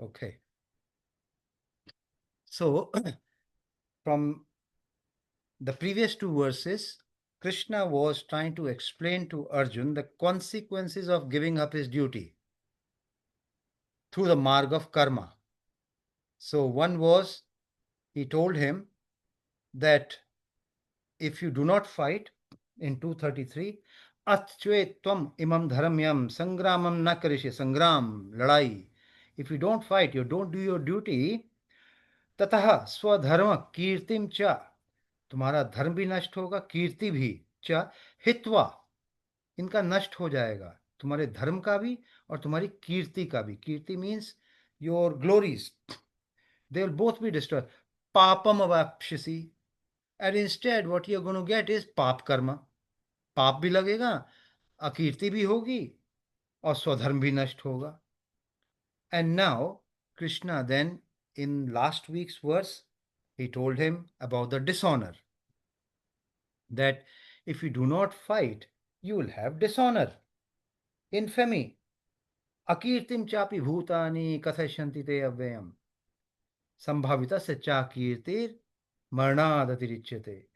Okay. So, from the previous two verses, Krishna was trying to explain to Arjun the consequences of giving up his duty through the marg of karma. So, one was he told him that if you do not fight, in 233, Atchve tvam imam dharmyam sangramam na karishe, sangram, ladai. If you don't fight, you don't do your duty, ततः स्वधर्म कीर्तिम च, तुम्हारा धर्म भी नष्ट होगा, कीर्ति भी, च हित्वा, इनका नष्ट हो जाएगा, तुम्हारे धर्म का भी और तुम्हारी कीर्ति का भी. Kirti means your glories, they will both be destroyed. पापम अवाप्स्यसि, and instead what you are going to get is paap karma. पाप भी लगेगा, अकीर्ति भी होगी और स्वधर्म भी नष्ट होगा. And now, Krishna then, in last week's verse, he told him about the dishonor. That if you do not fight, you will have dishonor, infamy. Akirtim chapi bhutani kathasyanti te avyayam. Sambhavita sacha kirtir marnadatirichyate.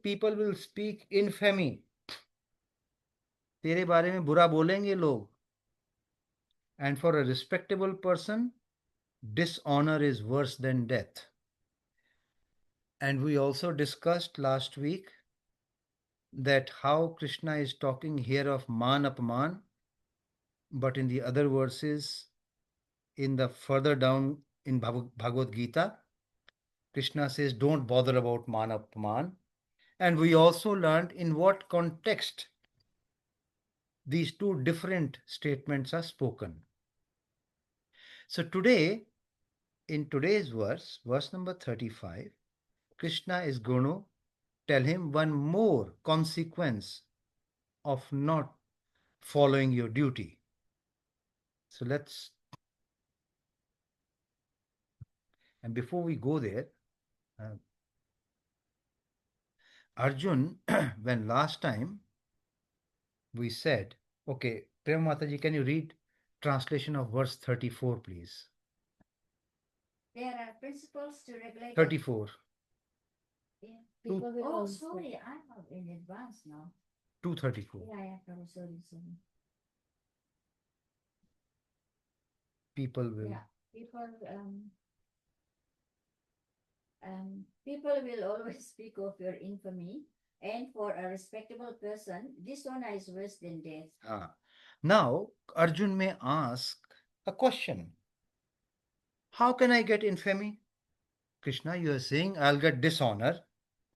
People will speak infamy. तेरे बारे में बुरा बोलेंगे लोग. And for a respectable person, dishonor is worse than death. And we also discussed last week that how Krishna is talking here of man apman, but in the other verses, in the further down in Bhagavad Gita, Krishna says, don't bother about man apman. And we also learned in what context these two different statements are spoken. So today, in today's verse, verse number 35, Krishna is going to tell him one more consequence of not following your duty. So let's, and before we go there, Arjun, when last time we said, okay, Prema Mataji, can you read translation of verse 34, please? There are principles to regulate. 34. Yeah. Sorry, I'm not in advance now. 234. Yeah, sorry. People will. Yeah, people will always speak of your infamy, and for a respectable person, dishonor is worse than death. Now, Arjun may ask a question. How can I get infamy? Krishna, you are saying I'll get dishonor.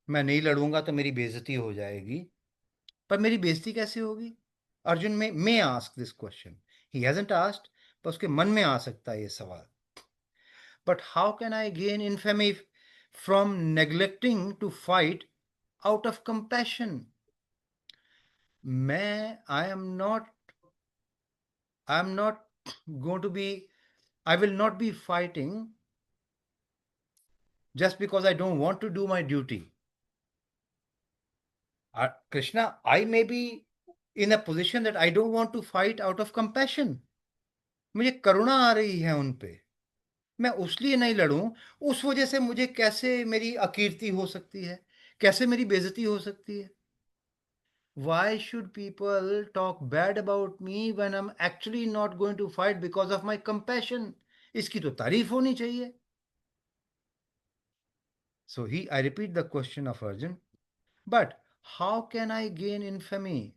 मैं नहीं लड़ूंगा तो मेरी बेइज्जती हो जाएगी. पर मेरी बेइज्जती कैसे होगी? Arjun may ask this question. He hasn't asked, पर उसके मन में आ सकता है ये सवाल. But how can I gain infamy from neglecting to fight out of compassion? I will not be fighting just because I don't want to do my duty. Krishna, I may be in a position that I don't want to fight out of compassion. मुझे करुणा आ रही है उन पे, मैं उसलिए नहीं लड़ूं. उस वजह से मुझे कैसे मेरी अकीर्ति हो सकती है, कैसे मेरी बेइज्जती हो सकती है? Why should people talk bad about me when I'm actually not going to fight because of my compassion? इसकी तो तारीफ होनी चाहिए. So I repeat the question of Arjun. But how can I gain infamy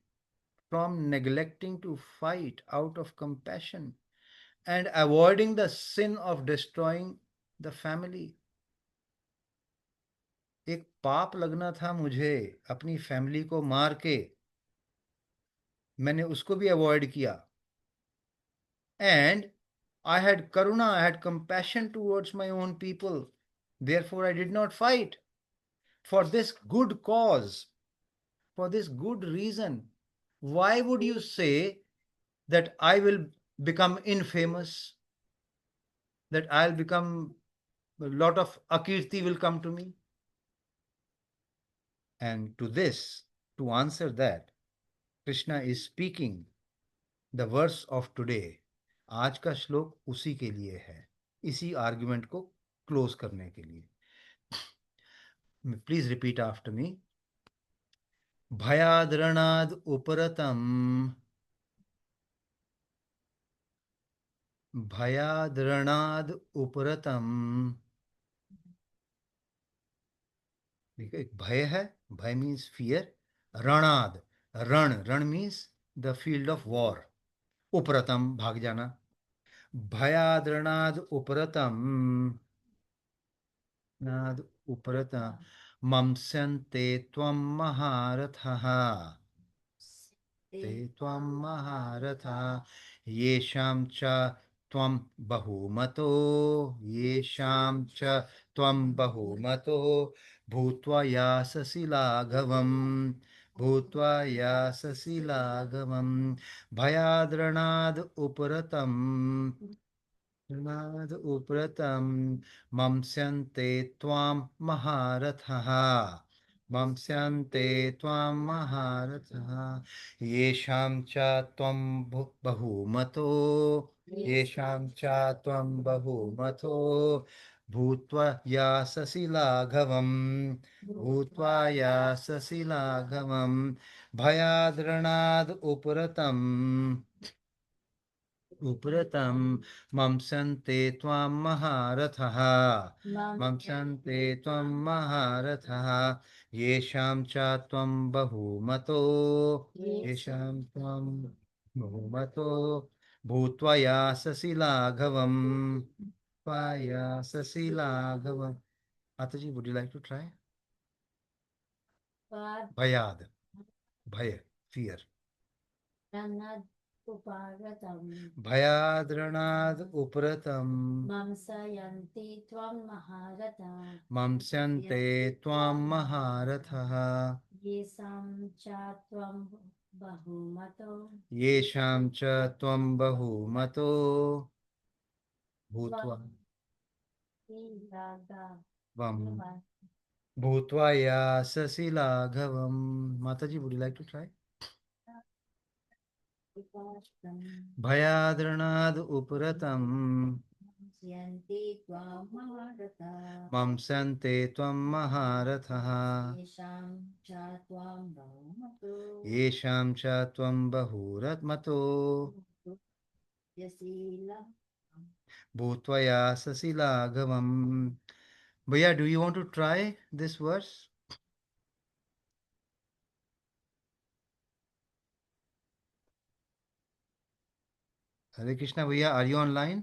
from neglecting to fight out of compassion and avoiding the sin of destroying the family? एक पाप लगना था मुझे अपनी फैमिली को मार के, मैंने उसको भी अवॉइड किया. And I had karuna, I had compassion towards my own people. Therefore, I did not fight for this good cause, for this good reason. Why would you say that I will become infamous, that I'll become, a lot of akirti will come to me? And to answer that, Krishna is speaking the verse of today. आज का श्लोक उसी के लिए है, इसी argument को close करने के लिए। Please repeat after me. भयाद्रणाद उपरतम, भयाद्रणाद उपरतम। देखो, एक भय है, भय मीन्स फियर। रणाद, रण, रण means the field of war. उपरतम, भाग जाना। भयाद्रणाद उपरतम, नाद उपरतम मंस्यन्ते त्वं महारथः, ते त्वं महारथः। येषां च त्वं बहुमतो, येषां च त्वं बहुमतो भूत्वा याससि लाघवम्, भूत्वा याससि लाघवम्। भयाद्रणाद् उपरतम्, नाद उपरतं मंस्यन्ते त्वां महारथः, मंस्यन्ते त्वां महारथः। येषां च त्वं बहुमतो, येषां च त्वं बहुमतो भूत्वा याससि लाघवम्, भूत्वा याससि लाघवम्। भयाद्रणाद् उपरतम्, उपरतं मंसन्ते त्वां महारथः, मंसन्ते त्वं महारथः। येषां च त्वं बहुमतो, येषां त्वं बहुमतो भूत्वा याससि लाघवम्, याससि लाघवम्। Ataji, would you like to try? Bhayad, bhaya, fear. भयाद्रणाद् उपरतं मंसयन्ति त्वं महारथा, मंस्यन्ते त्वां महारथः। येषां च त्वं बहुमतो, येषां च त्वं बहुमतो भूत्वा वम भूत्वा याससि लाघवम्। माताजी, would you like to try? भयाद्रणाद् उपरतं मंस्यन्ते त्वां महारथा, मंस्यन्ते त्वं महारथः। येषां च त्वं बहुमतो, येषां च त्वं बहुमतो भूत्वा याससि लाघवम्। Bhaiya, do you want to try this verse? Hare Krishna, Bhaiya, are you online?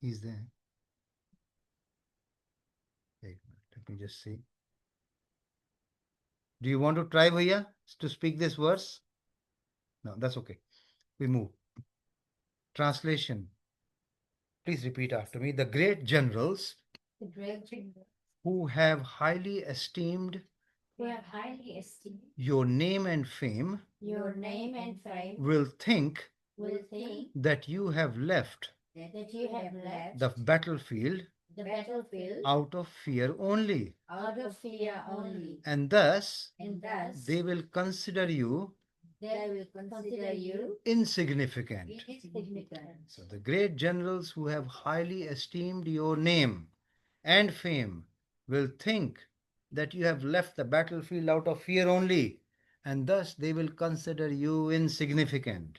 He's there. Wait a minute, let me just see. Do you want to try, Bhaiya, to speak this verse? No, that's okay. We move. Translation. Please repeat after me. The great generals the great generals who have highly esteemed who have highly esteemed your name and fame your name and fame will think will think that you have left that you have left the battlefield the battlefield out of fear only, out of fear only, and thus and thus they will consider you they will consider you insignificant. insignificant. So, the great generals who have highly esteemed your name and fame will think that you have left the battlefield out of fear only, and thus they will consider you insignificant.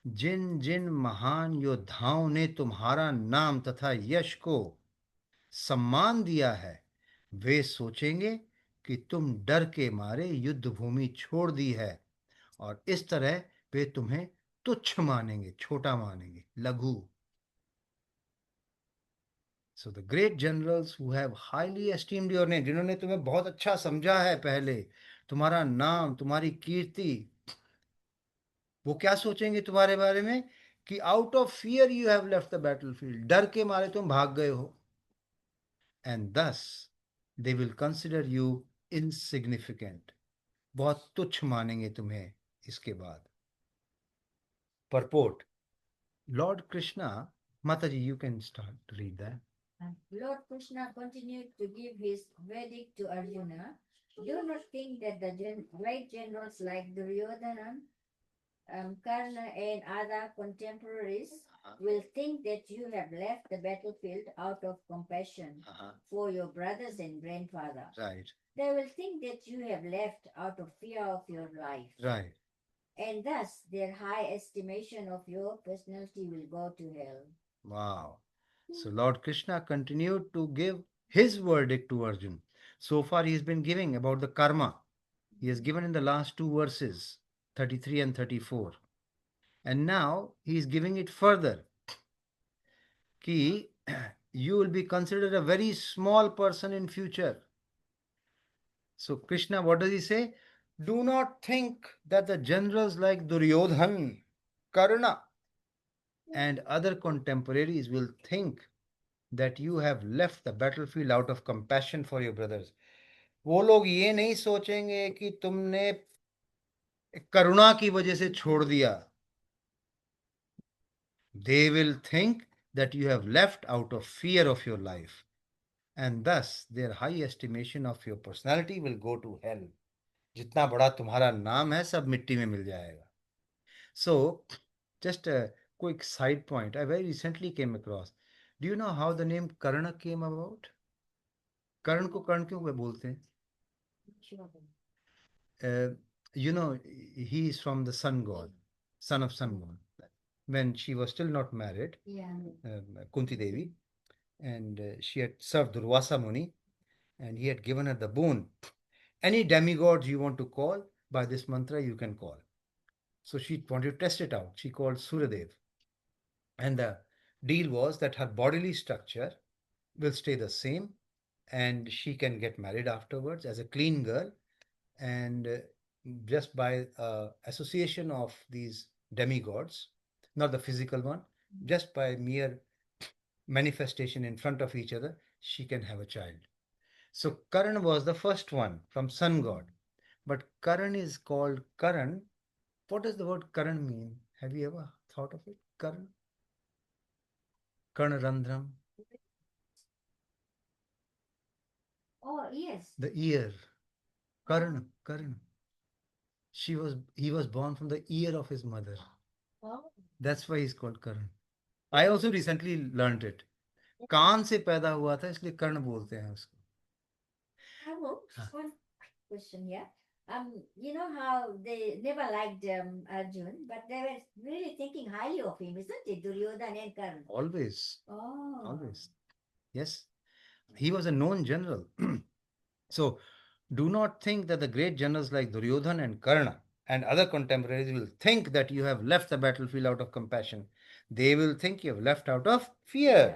जिन जिन महान योद्धाओं ने तुम्हारा नाम तथा यश को सम्मान दिया है, वे सोचेंगे कि तुम डर के मारे युद्ध भूमि छोड़ दी है, और इस तरह वे तुम्हें तुच्छ मानेंगे, छोटा मानेंगे, लघु। So the great generals who have highly esteemed your name, जिन्होंने तुम्हें बहुत अच्छा समझा है, पहले तुम्हारा नाम, तुम्हारी कीर्ति, वो क्या सोचेंगे तुम्हारे बारे में कि out of fear you have left the battlefield, डर के मारे तुम भाग गए हो। एंड दस they will consider you insignificant, बहुत तुच्छ मानेंगे तुम्हें इसके बाद। Purport. Lord Krishna, Mataji, you can start to read that. Lord Krishna continued to give his verdict to Arjuna. Do not think that the great generals like Duryodhana, Karna, and other contemporaries will think that you have left the battlefield out of compassion for your brothers and grandfather. Right. They will think that you have left out of fear of your life. Right. And thus their high estimation of your personality will go to hell. Wow. So Lord Krishna continued to give his verdict to Arjun. So far, he has been giving about the karma. He has given in the last two verses, 33 and 34. And now he is giving it further. Ki you will be considered a very small person in future. So Krishna, what does he say? Do not think that the generals like Duryodhan, Karna, and other contemporaries will think that you have left the battlefield out of compassion for your brothers. वो लोग ये नहीं सोचेंगे कि तुमने करुणा की वजह से छोड़ दिया. They will think that you have left out of fear of your life, and thus their high estimation of your personality will go to hell. जितना बड़ा तुम्हारा नाम है सब मिट्टी में मिल जाएगा. So, just a quick side point. I very recently came across. Do you know how the name Karna came about? कर्ण को कर्ण क्यों बोलते हैं? You know, he is from the sun god, son of sun god. When she was still not married, Kunti Devi, and she had served Durvasa Muni, and he had given her the boon. Any demigods you want to call, by this mantra you can call. So she wanted to test it out. She called Suradev. And the deal was that her bodily structure will stay the same and she can get married afterwards as a clean girl. And just by association of these demigods, not the physical one, just by mere manifestation in front of each other, she can have a child. So Karan was the first one from sun god. But Karan is called Karan. What does the word Karan mean? Have you ever thought of it? Karan? Karnarandhram? Oh, yes. The ear. Karan. Karan. He was born from the ear of his mother. Oh. That's why he's called Karan. I also recently learned it. कान से पैदा हुआ था इसलिए कर्ण बोलते हैं उसको. Just one question here. You know how they never liked Arjun, but they were really thinking highly of him, isn't it? Duryodhan and Karna. Always. Oh. Always. Yes. He was a known general. So do not think that the great generals like Duryodhan and Karna and other contemporaries will think that you have left the battlefield out of compassion. They will think you have left out of fear.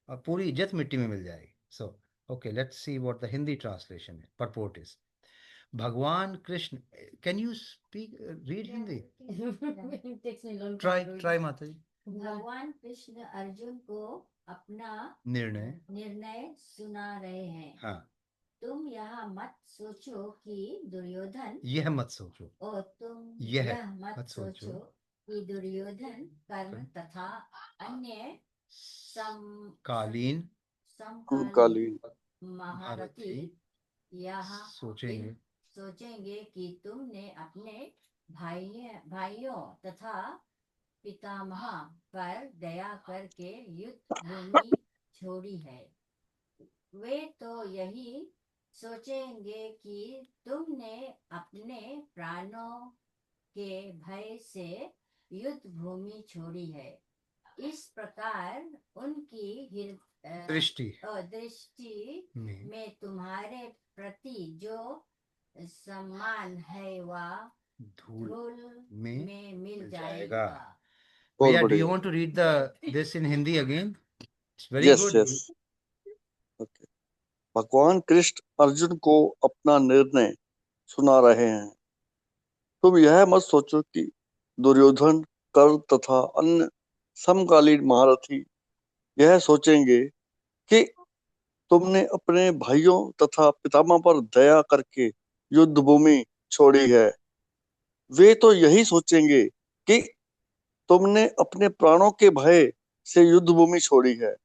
और पूरी इज्जत मिट्टी में मिल जाएगी. So, okay, let's see what the Hindi translation purport is. Bhagwan Krishna. Can you read Hindi? It takes me a long time. Try Mataji. भगवान कृष्ण अर्जुन को अपना निर्णय सुना रहे हैं. हाँ. तुम यह मत सोचो कि दुर्योधन यह मत सोचो और तुम यह मत सोचो कि दुर्योधन कर्ण तथा अन्य समकालीन महारथी यह सोचेंगे कि तुमने अपने भाइयों तथा पितामह पर दया करके युद्ध भूमि छोड़ी है. वे तो यही सोचेंगे कि तुमने अपने प्राणों के भय से युद्ध भूमि छोड़ी है. इस प्रकार उनकी दृष्टि में तुम्हारे प्रति जो सम्मान है वह धूल में मिल जाएगा. Yeah, do you want to read this in Hindi again? It's very yes, good. Yes. Okay. भगवान कृष्ण अर्जुन को अपना निर्णय सुना रहे हैं. तुम यह मत सोचो कि दुर्योधन कर्ण तथा अन्य समकालीन महारथी यह सोचेंगे कि तुमने अपने भाइयों तथा पितामह पर दया करके युद्ध भूमि छोड़ी है. वे तो यही सोचेंगे कि तुमने अपने प्राणों के भय से युद्ध भूमि छोड़ी है.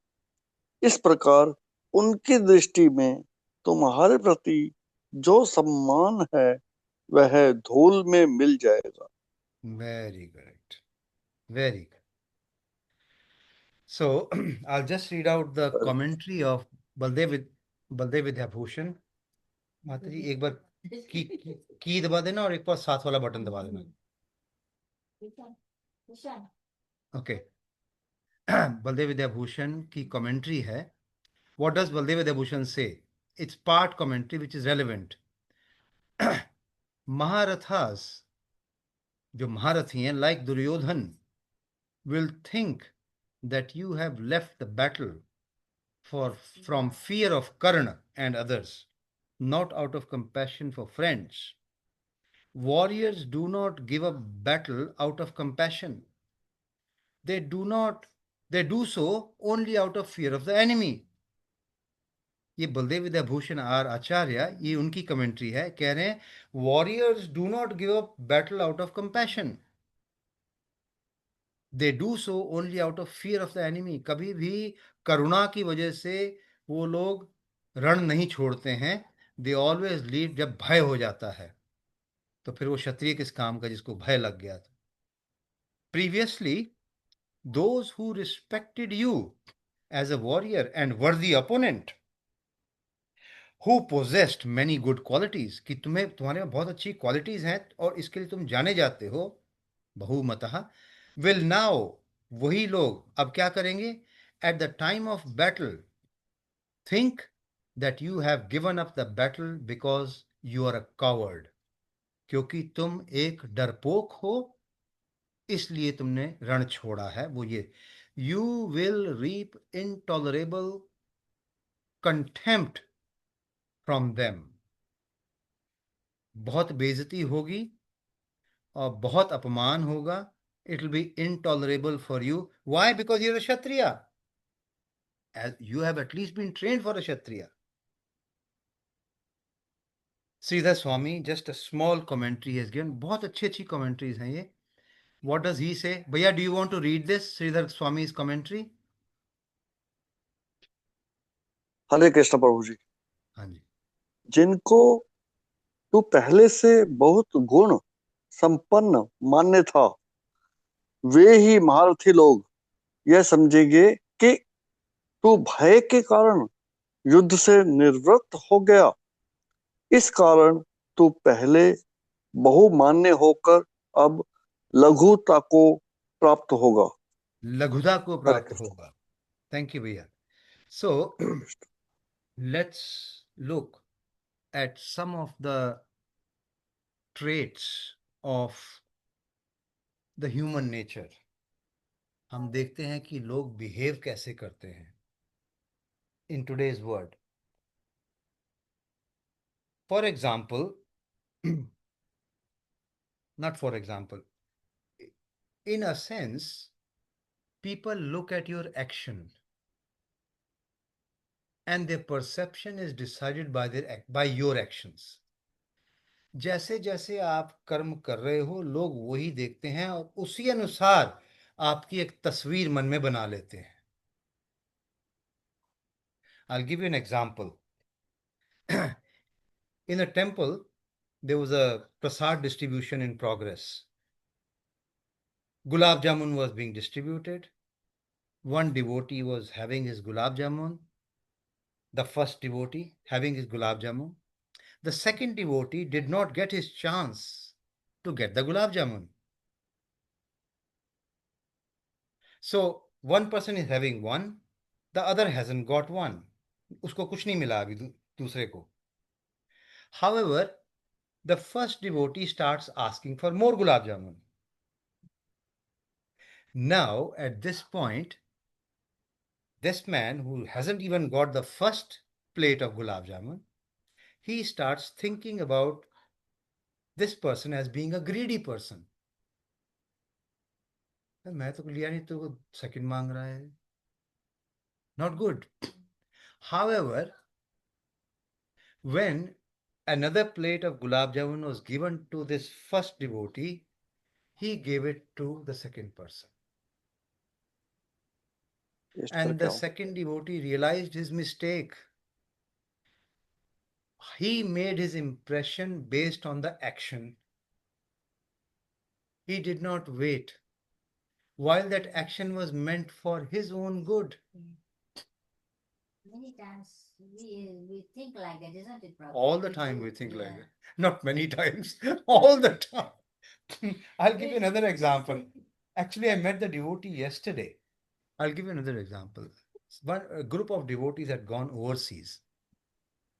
इस प्रकार उनकी दृष्टि में तुम्हारे प्रति जो सम्मान है वह धूल में मिल जाएगा. Very correct. Very good. So I'll just read out the commentary of Baldev Baldev Vidyabhushan. माता जी एक बार की दबा देना और एक बार साथ वाला बटन दबा देना. ओके. बलदेव विद्याभूषण की कमेंट्री है. What does Baladeva Vidyabhushan say? It's part commentary which is relevant. Maharathas, जो महारथी हैं, like Duryodhana, will think that you have left the battle for from fear of Karna and others, not out of compassion for friends. Warriors do not give up battle out of compassion. They do not they do so only out of fear of the enemy. ये Baldev Vidyabhushan are आचार्य, ये उनकी commentary है. कह रहे हैं warriors do not give up battle out of compassion. They do so only out of fear of the enemy. कभी भी करुणा की वजह से वो लोग रण नहीं छोड़ते हैं. They always leave. जब भय हो जाता है तो फिर वो क्षत्रिय किस काम का जिसको भय लग गया था. Previously those who respected you as a warrior and worthy opponent, who possessed many good qualities, कि तुम्हारे में बहुत अच्छी क्वालिटीज हैं और इसके लिए तुम जाने जाते हो, बहुमतः, will now, वही लोग अब क्या करेंगे? At the time of battle think that you have given up the battle because you are a coward, क्योंकि तुम एक डरपोक हो इसलिए तुमने रण छोड़ा है. वो ये you will reap intolerable contempt from them, बहुत बेइज्जती होगी और बहुत अपमान होगा. It will be intolerable for you. Why? Because you are a kshatriya. You have at least been trained for a kshatriya. Shridhar Swami just a small commentary has given. बहुत अच्छी अच्छी कमेंट्रीज हैं ये. What does he say? भैया, do you want to read this Shridhar Swami commentary? Hare Krishna prabhu ji. हाँ जी. जिनको तू पहले से बहुत गुण संपन्न मान्य था, वे ही महारथी लोग यह समझेंगे कि तू भय के कारण युद्ध से निवृत्त हो गया. इस कारण तू पहले बहुमान्य होकर अब लघुता को प्राप्त होगा. लघुता को हरे प्राप्त कृष्ण. होगा. थैंक यू भैया. So Hare Krishna. Let's look at some of the traits of the human nature. हम देखते हैं कि लोग बिहेव कैसे करते हैं in today's world. For example, not for example, in a sense, people look at your action and their perception is decided by your actions. जैसे जैसे आप कर्म कर रहे हो लोग वही देखते हैं और उसी अनुसार आपकी एक तस्वीर मन में बना लेते हैं. I'll give you an example. In a temple, there was a prasad distribution in progress. Gulab Jamun was being distributed. One devotee was having his Gulab Jamun, the first devotee having his Gulab Jamun. The second devotee did not get his chance to get the Gulab Jamun. So one person is having one, the other hasn't got one. उसको कुछ नहीं मिला अभी दूसरे को. However, the first devotee starts asking for more Gulab Jamun. Now, at this point, this man who hasn't even got the first plate of Gulab Jamun, he starts thinking about this person as being a greedy person. मैं तो लिया नहीं, तो second मांग रहा है. Not good. However, when another plate of Gulab Jamun was given to this first devotee, he gave it to the second person. And the second devotee realized his mistake. He made his impression based on the action. He did not wait while that action was meant for his own good. Many times we think like that, isn't it, Prabhu? All the time we think like that. Not many times, all the time. I'll give you another example. Actually, I met the devotee yesterday. I'll give you another example. A group of devotees had gone overseas,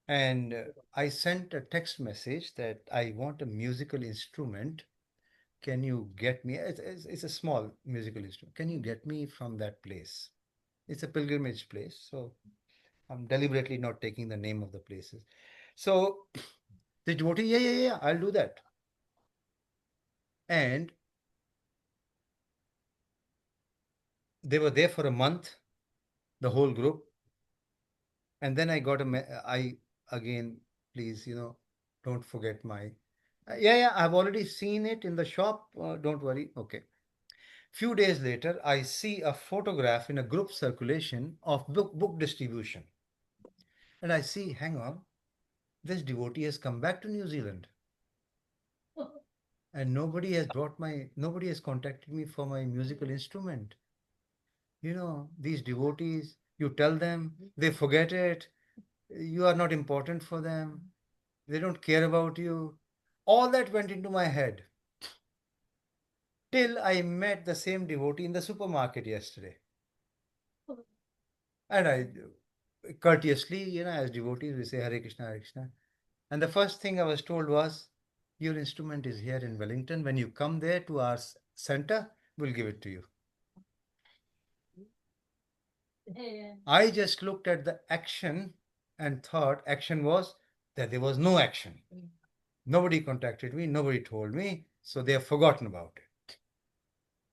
and I sent a text message that I want a musical instrument. Can you get me? It's a small musical instrument. Can you get me from that place? It's a pilgrimage place, so I'm deliberately not taking the name of the places. So the devotee, yeah, I'll do that. And they were there for a month, the whole group. And then I got I again, please, don't forget my, yeah, I've already seen it in the shop. Don't worry. Okay. Few days later, I see a photograph in a group circulation of book distribution. And I see, hang on, this devotee has come back to New Zealand. And nobody has contacted me for my musical instrument. These devotees, you tell them, they forget it. You are not important for them. They don't care about you. All that went into my head till I met the same devotee in the supermarket yesterday. And I courteously, as devotees, we say Hare Krishna, Hare Krishna. And the first thing I was told was, your instrument is here in Wellington. When you come there to our center, we'll give it to you. I just looked at the action and thought action was that there was no action. Nobody contacted me, nobody told me, so they have forgotten about it.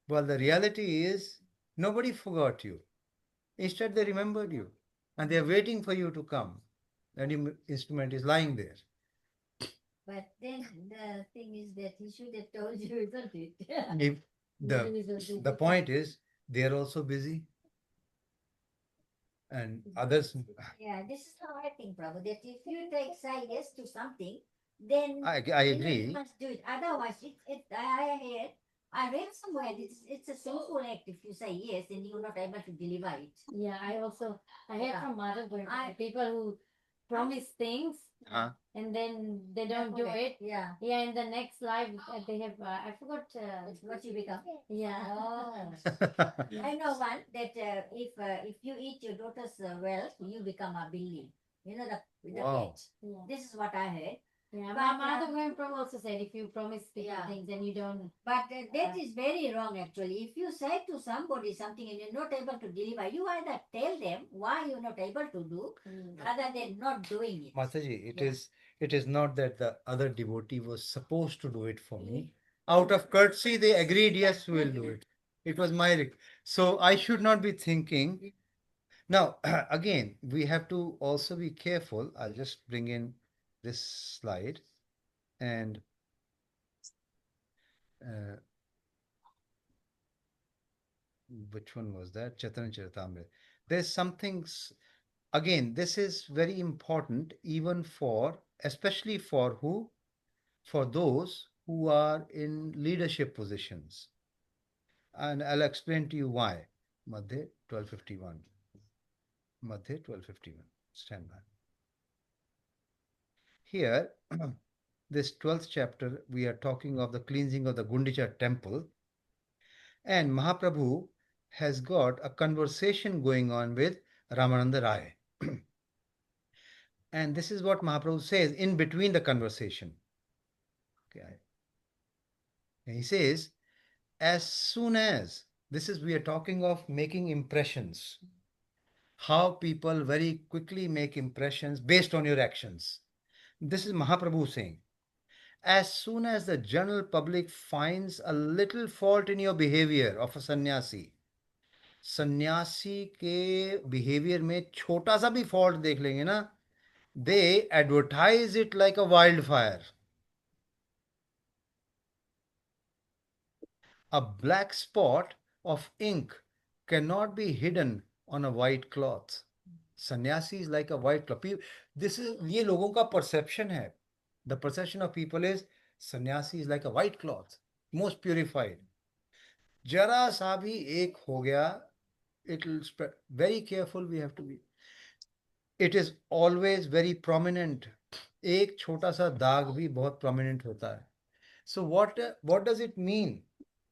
Well, the reality is nobody forgot you. Instead, they remembered you and they are waiting for you to come. And your instrument is lying there. But then the thing is that he should have told you, isn't it? If the point is, they are also busy and others. Yeah, this is how I think, Prabhu, that if you say yes to something, then I agree. you must do it. Otherwise, I read somewhere it's a sinful act if you say yes and you're not able to deliver it. Yeah, I heard Yeah. from others people who promise things and then they don't do it. Yeah. Yeah, in the next life they have I forgot. What you become. Yeah. Oh. I know one that if you eat your daughter's wealth, you become a billion. You know the Wow. pet. Yeah. This is what I heard. Yeah, But, my other grandpa also said if you promise people things and you don't. But that is very wrong actually. If you say to somebody something and you're not able to deliver, you either tell them why you're not able to do rather than not doing it. Mataji, it is not that the other devotee was supposed to do it for me. Out of courtesy, they agreed, yes, we'll do it. It was my so I should not be thinking. Now, again, we have to also be careful. I'll just bring in this slide and uh, which one was that? Chaitanya Charitamrita. There's something, again, this is very important even for, especially for who? For those who are in leadership positions. And I'll explain to you why. Madhya 1251. Madhya 1251. Stand by. Here, this 12th chapter, we are talking of the cleansing of the Gundicha temple. And Mahaprabhu has got a conversation going on with Ramananda Rai. And this is what Mahaprabhu says in between the conversation. Okay. And he says, as soon as we are talking of making impressions, how people very quickly make impressions based on your actions. This is Mahaprabhu saying, as soon as the general public finds a little fault in your behavior of a sannyasi, सन्यासी के behaviour में छोटा सा भी fault देख लेंगे ना, दे advertise it like a wild fire. A black spot of ink cannot be hidden on a white cloth. Sannyasi is like a white cloth. This is ये लोगों का perception है. The perception of people is sannyasi is like a white cloth, most purified. जरा सा भी एक हो गया, it will spread. Very careful we have to be. It is always very prominent. एक छोटा सा दाग भी बहुत prominent होता है. So what does it mean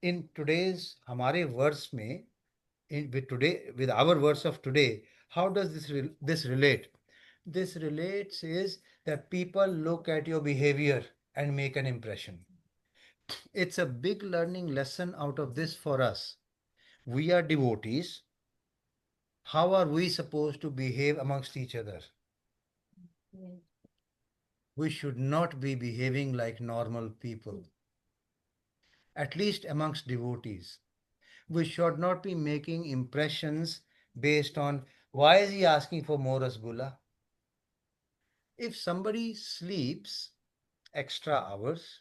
in today's हमारे वर्ड्स में, with our words of today? How does this relate? This relates is that people look at your behavior and make an impression. It's a big learning lesson out of this for us. We are devotees. How are we supposed to behave amongst each other? Yes. We should not be behaving like normal people, at least amongst devotees. We should not be making impressions based on why is he asking for more rasgulla? If somebody sleeps extra hours,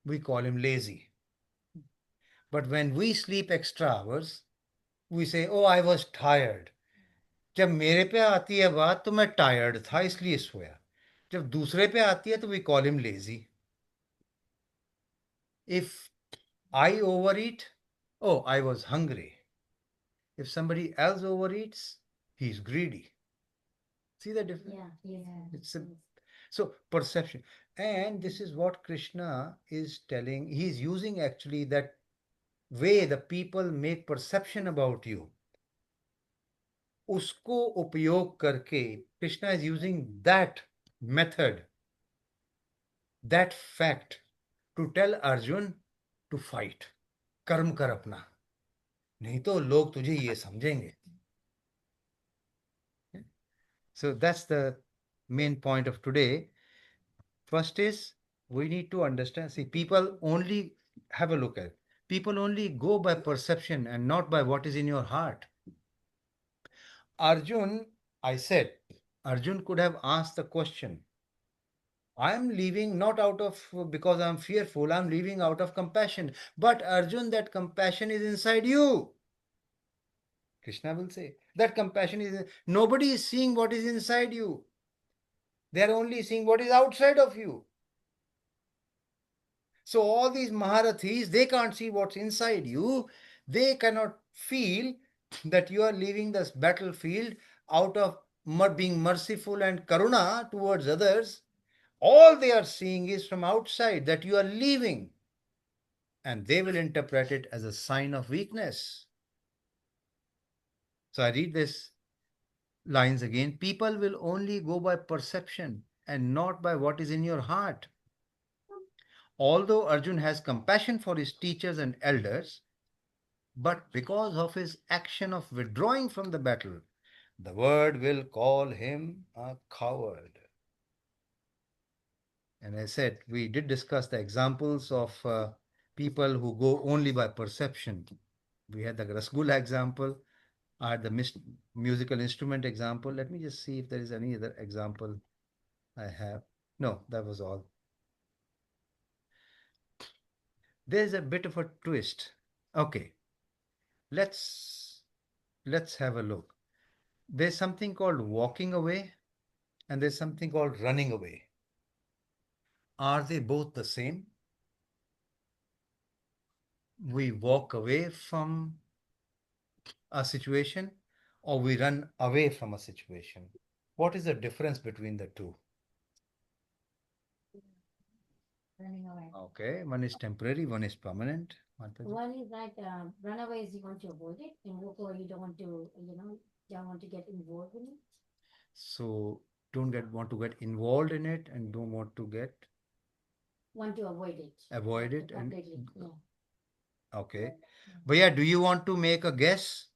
we call him lazy. But when we sleep extra hours, we say, oh, I was tired. जब मेरे पे आती है बात तो मैं tired था इसलिए सोया. जब दूसरे पे आती है तो we call him lazy. If I overeat, oh, I was hungry. If somebody else overeats, he's greedy. See the difference? Yeah. Yeah. It's so perception. And this is what Krishna is telling. He's using actually that way the people make perception about you. उसको उपयोग करके Krishna is using that method, that fact to tell Arjun to fight. कर्म कर अपना, नहीं तो लोग तुझे ये समझेंगे. So that's the main point of today. First is we need to understand. See, people only have a look at. People only go by perception and not by what is in your heart. Arjun, I said, Arjun could have asked the question. I'm leaving not out of because I'm fearful, I'm leaving out of compassion. But Arjun, that compassion is inside you. Krishna will say that compassion is nobody is seeing what is inside you. They are only seeing what is outside of you. So all these Maharathis, they can't see what's inside you. They cannot feel that you are leaving this battlefield out of being merciful and karuna towards others. All they are seeing is from outside that you are leaving. And they will interpret it as a sign of weakness. So I read this lines again. People will only go by perception and not by what is in your heart. Although Arjun has compassion for his teachers and elders, but because of his action of withdrawing from the battle, the world will call him a coward. And I said, we did discuss the examples of people who go only by perception. We had the Rasgulla example, I had the musical instrument example. Let me just see if there is any other example I have. No, that was all. There's a bit of a twist. Okay, let's have a look. There's something called walking away and there's something called running away. Are they both the same? We walk away from a situation or we run away from a situation. What is the difference between the two? Running away. Okay, one is temporary, one is permanent. One is like run away is you want to avoid it, and walk away you don't want to, don't want to get involved in it. So don't want to get involved in it and don't want to get Want to avoid it. avoid it and Completely. Yeah. okay. But yeah, do you want to make a guess?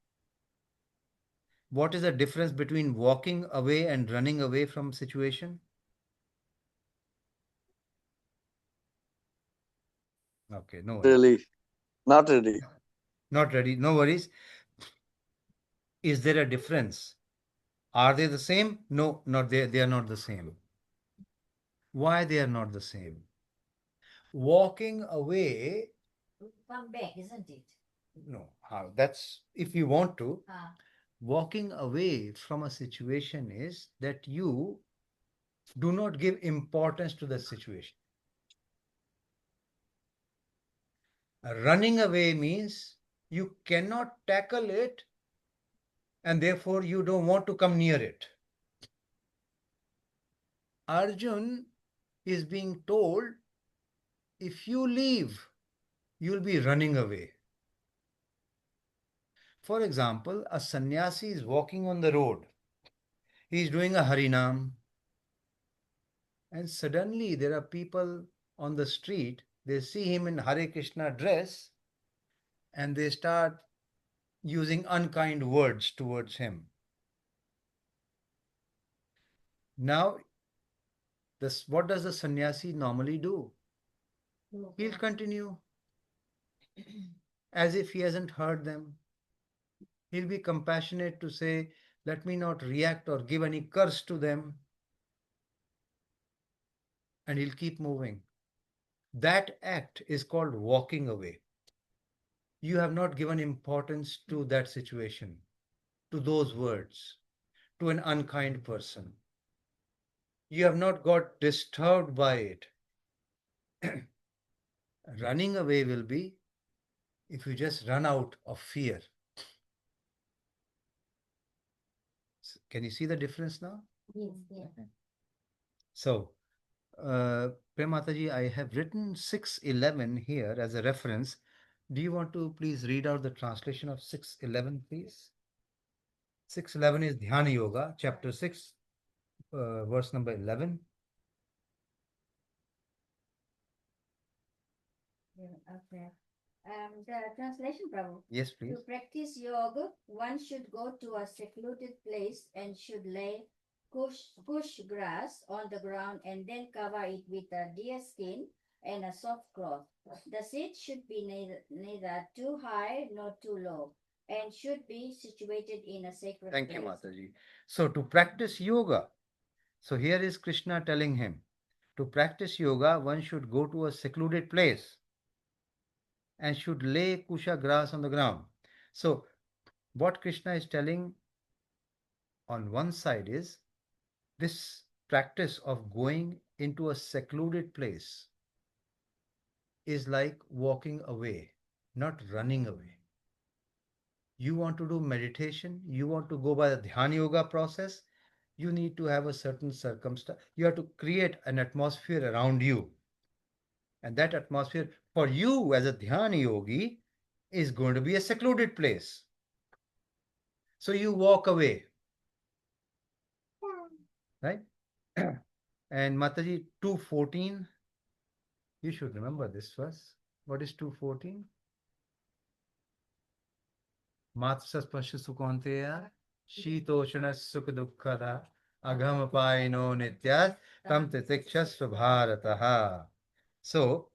What is the difference between walking away and running away from situation? Okay, no worries. Really, not really. Not ready, no worries. Is there a difference? Are they the same? No, not they are not the same. Why they are not the same? Walking away, Come back, isn't it? no, how that's if you want to. Ah. Walking away from a situation is that you do not give importance to the situation. Running away means you cannot tackle it and therefore you don't want to come near it. Arjun is being told, if you leave, you'll be running away. For example, a sannyasi is walking on the road. He is doing a harinam, and suddenly there are people on the street. They see him in Hare Krishna dress and they start using unkind words towards him. Now, what does the sannyasi normally do? He'll continue as if he hasn't heard them. He'll be compassionate to say, let me not react or give any curse to them. And he'll keep moving. That act is called walking away. You have not given importance to that situation, to those words, to an unkind person. You have not got disturbed by it. Running away will be if you just run out of fear. Can you see the difference now? Yes, yeah. So, Premataji, I have written 6:11 here as a reference. Do you want to please read out the translation of 6:11, please? 6:11 is Dhyana Yoga, chapter 6, verse number 11. Okay. The translation, Prabhu. Yes, To please. practice yoga, one should go to a secluded place and should lay kush grass on the ground and then cover it with a deer skin and a soft cloth. The seat should be neither too high nor too low and should be situated in a sacred Thank you, place. Mataji. So, to practice yoga, so here is Krishna telling him, to practice yoga, one should go to a secluded place and should lay kusha grass on the ground. So, what Krishna is telling on one side is this practice of going into a secluded place is like walking away, not running away. You want to do meditation, you want to go by the Dhyana Yoga process, you need to have a certain circumstance. You have to create an atmosphere around you. And that atmosphere for you as a Dhyana Yogi is going to be a secluded place. So you walk away, right? And Mataji, 2:14, you should remember this verse. What is 2:14? Matsaspasha Sukonteya, Shitoshana Sukadukkhada, Agamapaino Nityas, Tam Titikshasva Bharataha. So,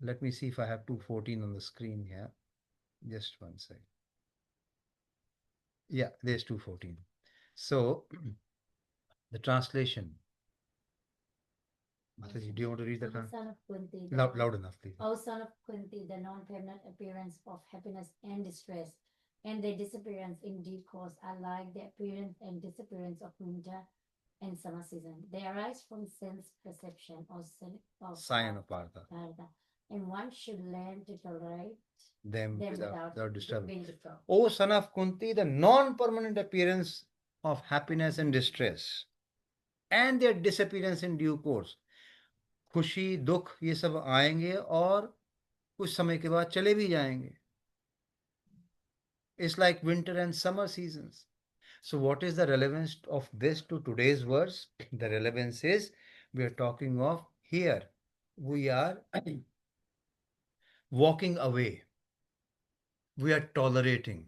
let me see if I have 2:14 on the screen here. Just one second. Yeah, there's 2:14. So, the translation. Mataji, do you want to read the O translation? son of Kunti, the Loud enough, please. O son of Kunti, the non-permanent appearance of happiness and distress, and their disappearance in due course are like the appearance and disappearance of winter and summer season. They arise from sense perception or Sign of Partha. and one should learn to tolerate Them them without disturbance. being disturbed. O son of Kunti, the non-permanent appearance of happiness and distress, and their disappearance in due course. खुशी दुख ये सब आएंगे और कुछ समय के बाद चले भी जाएंगे. It's like winter and summer seasons. So what is the relevance of this to today's verse? The relevance is we are talking of here. We are walking away. We are tolerating.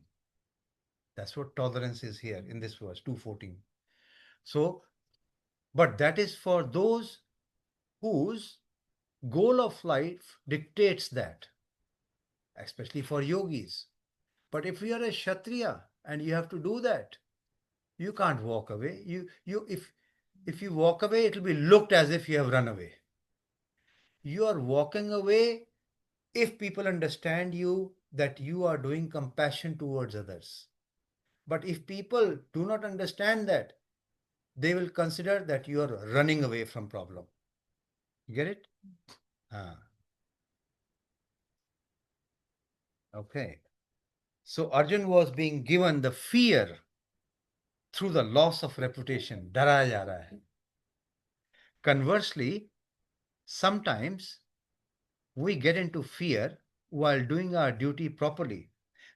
That's what tolerance is here in this verse, 2:14. So, but that is for those whose goal of life dictates that, especially for yogis. But if you are a Kshatriya and you have to do that, you can't walk away. If you walk away, it will be looked as if you have run away. You are walking away if people understand you that you are doing compassion towards others. But if people do not understand that, they will consider that you are running away from problem. You get it? Ah. Okay. So Arjun was being given the fear through the loss of reputation. डराया जा रहा है. Conversely, sometimes we get into fear while doing our duty properly.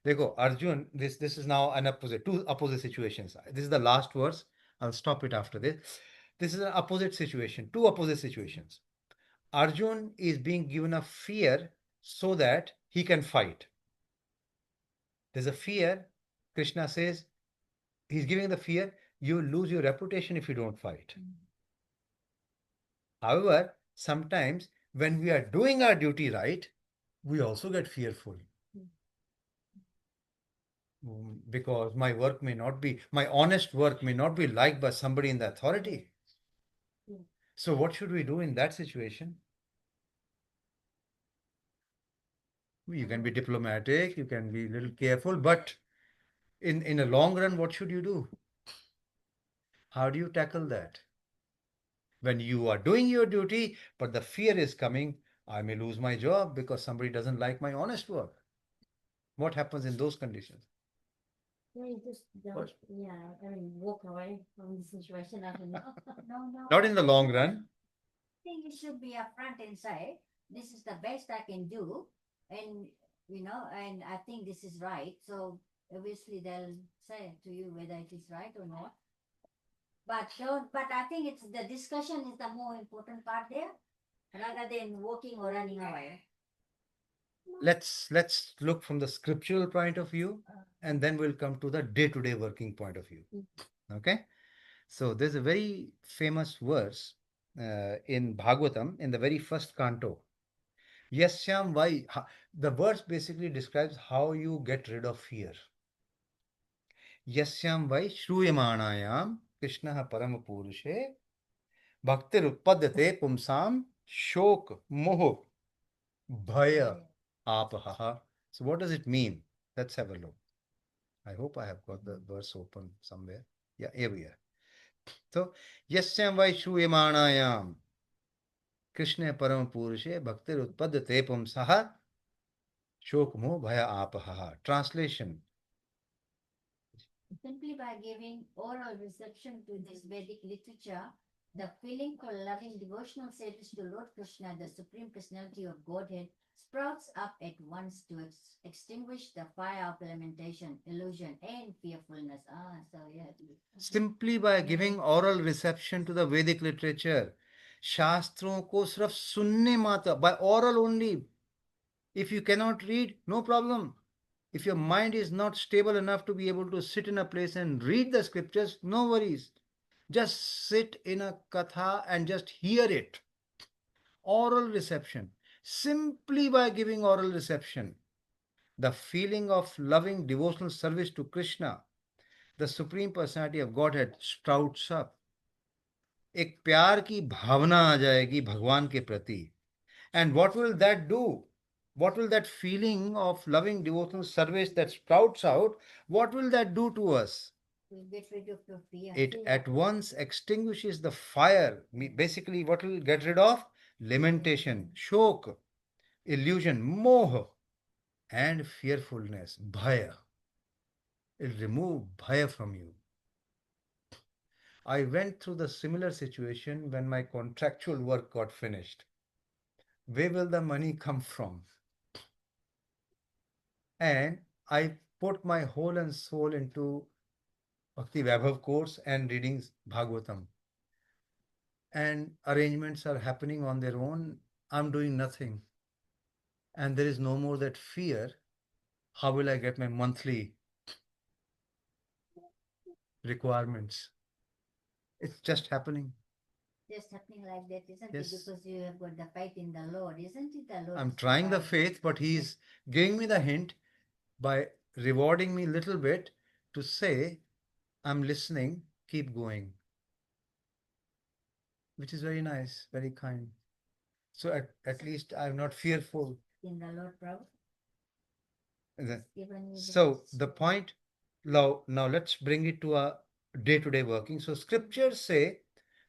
देखो Arjun, this is now an opposite, two opposite situations. This is the last verse. I'll stop it after this. This is an opposite situation, two opposite situations. Arjun is being given a fear so that he can fight. There's a fear. Krishna says he's giving the fear, you will lose your reputation if you don't fight. However, sometimes when we are doing our duty right, we also get fearful. Because my work may not be, my honest work may not be liked by somebody in the authority. So, what should we do in that situation? You can be diplomatic, you can be a little careful, but in a long run, what should you do? How do you tackle that? When you are doing your duty, but the fear is coming, I may lose my job because somebody doesn't like my honest work. What happens in those conditions? Yeah, you just don't, walk away from the situation. I don't know. No. Not in the long run. I think it should be upfront and say, this is the best I can do, and and I think this is right. So obviously they'll say to you whether it is right or not. But I think it's the discussion is the more important part there, rather than walking or running away. Let's look from the scriptural point of view, and then we'll come to the day-to-day working point of view. Okay, so there's a very famous verse in Bhagavatam in the very first canto. Yasyam vai. The verse basically describes how you get rid of fear. Yasyam vai shruyamanayam Krishna param purushe bhaktir utpadyate pumsam shok moh bhaya apaha. So what does it mean? Let's have a look. I hope I have got the verse open somewhere. Yeah, here we are. So, yasyam vai shruyamanayam Krishna param purushe bhaktir utpadyate pumsah shok moh bhaya apaha. Translation. Simply by giving oral reception to this Vedic literature, the feeling for loving devotional service to Lord Krishna, the Supreme Personality of Godhead, sprouts up at once to extinguish the fire of lamentation, illusion, and fearfulness. Simply by giving oral reception to the Vedic literature, शास्त्रों को सिर्फ सुनने मात्र, by oral only. If you cannot read, no problem. If your mind is not stable enough to be able to sit in a place and read the scriptures, no worries. Just sit in a katha and just hear it. Oral reception. Simply by giving oral reception, the feeling of loving devotional service to Krishna, the Supreme Personality of Godhead, sprouts up. एक प्यार की भावना आ जाएगी भगवान के प्रति. And what will that do? What will that feeling of loving devotional service that sprouts out, what will that do to us? We'll get rid of the fear. It at once extinguishes the fire. Basically, what will get rid of? Lamentation, shok, illusion, moh, and fearfulness, bhaya. It will remove bhaya from you. I went through the similar situation when my contractual work got finished. Where will the money come from? And I put my whole and soul into Bhakti Vaibhav course and reading Bhagavatam. And arrangements are happening on their own. I'm doing nothing. And there is no more that fear. How will I get my monthly requirements? It's just happening. Just happening like that, isn't Yes. it? Because you have got the faith in the Lord, isn't it? The Lord I'm is trying the providing. faith, but He's giving me the hint by rewarding me a little bit to say, I'm listening, keep going. Which is very nice, very kind. So at least I'm not fearful. In the Lord, Prabhu. So the point, now let's bring it to a day-to-day working. So scriptures say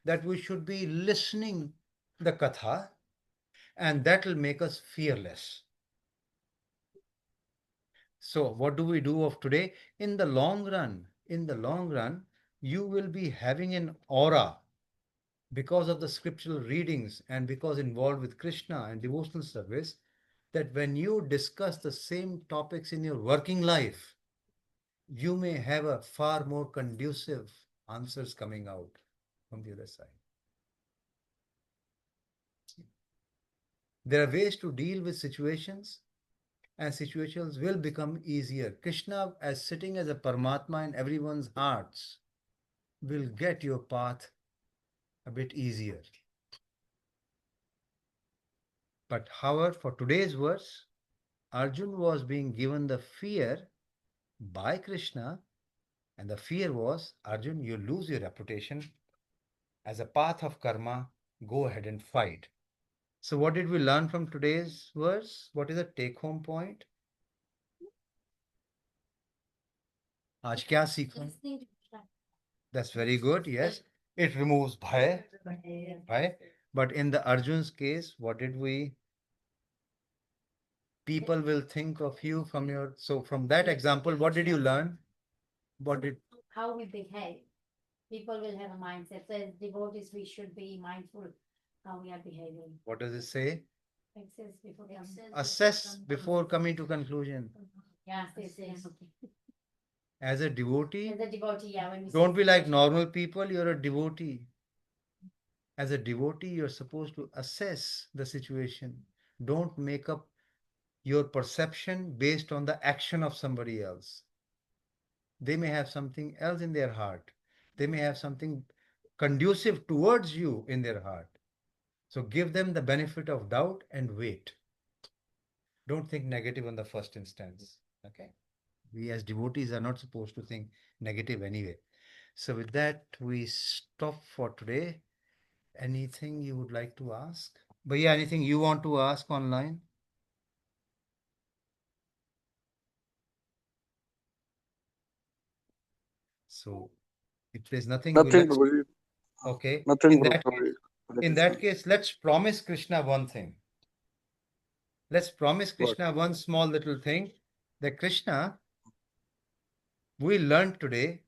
that we should be listening the katha, and that will make us fearless. So what do we do of today? In the long run, you will be having an aura because of the scriptural readings and because involved with Krishna and devotional service, that when you discuss the same topics in your working life, you may have a far more conducive answers coming out from the other side. There are ways to deal with situations, and situations will become easier. Krishna, as sitting as a Paramatma in everyone's hearts, will get your path a bit easier. But however, for today's verse, Arjun was being given the fear by Krishna, and the fear was, Arjun, you lose your reputation as a path of karma, go ahead and fight. So, what did we learn from today's verse? What is the take home point? आज क्या सीखा? Listening to Krishna. That's very good. Yes, it removes bhaya. Bhaya. But in the Arjun's case, what did we? People will think of you from your. So, from that example, what did you learn? What did? How we behave. People will have a mindset. So as devotees, we should be mindful how we are behaving. What does it say? Access before Assess before coming to conclusion. Yeah, yes. Okay. As a devotee, As a devotee, yeah. When we don't say be like situation. normal people. You're a devotee. As a devotee, you're supposed to assess the situation. Don't make up your perception based on the action of somebody else. They may have something else in their heart. They may have something conducive towards you in their heart. So give them the benefit of doubt and wait. Don't think negative on the first instance. Okay. We as devotees are not supposed to think negative anyway. So with that, we stop for today. Anything you would like to ask? But yeah, anything you want to ask online? So if there's nothing, Nothing, let's Prabhuji. okay. Nothing, Prabhuji. Hare In Krishna. that case, let's promise Krishna one thing. Let's promise What? Krishna one small little thing, that Krishna, we learned today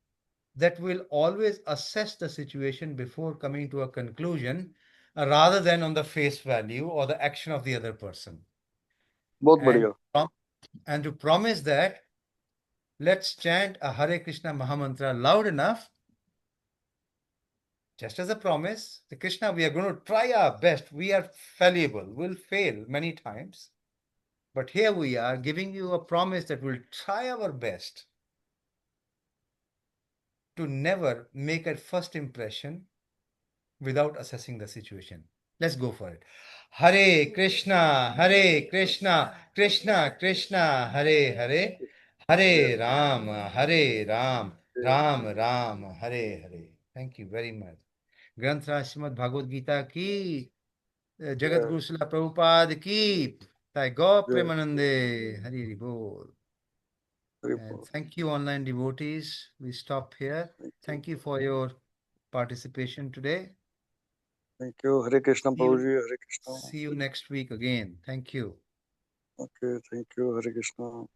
that we'll always assess the situation before coming to a conclusion, rather than on the face value or the action of the other person. बहुत And, बढ़िया. and to promise that, let's chant a Hare Krishna Mahamantra loud enough, just as a promise. The Krishna, we are going to try our best. We are fallible. We'll fail many times. But here we are giving you a promise that we'll try our best to never make a first impression without assessing the situation. Let's go for it. Hare Krishna, Hare Krishna, Krishna Krishna, Hare Hare, Hare Ram, Hare Ram, Ram Ram, Hare Hare. Thank you very much. ग्रंथ राज श्रीमद् भागवत गीता की, जगत जय गुरु शिला प्रभुपाद की, ताई गौ जय प्रेमानंदे, हरि हरि बोल. Hari And बोल. thank you, online devotees. We stop here. Thank you for your participation today. Thank you. Hare Krishna, See you, Prabhuji. Hare Krishna. see you next week again. Thank you. Okay, thank you. Hare Krishna.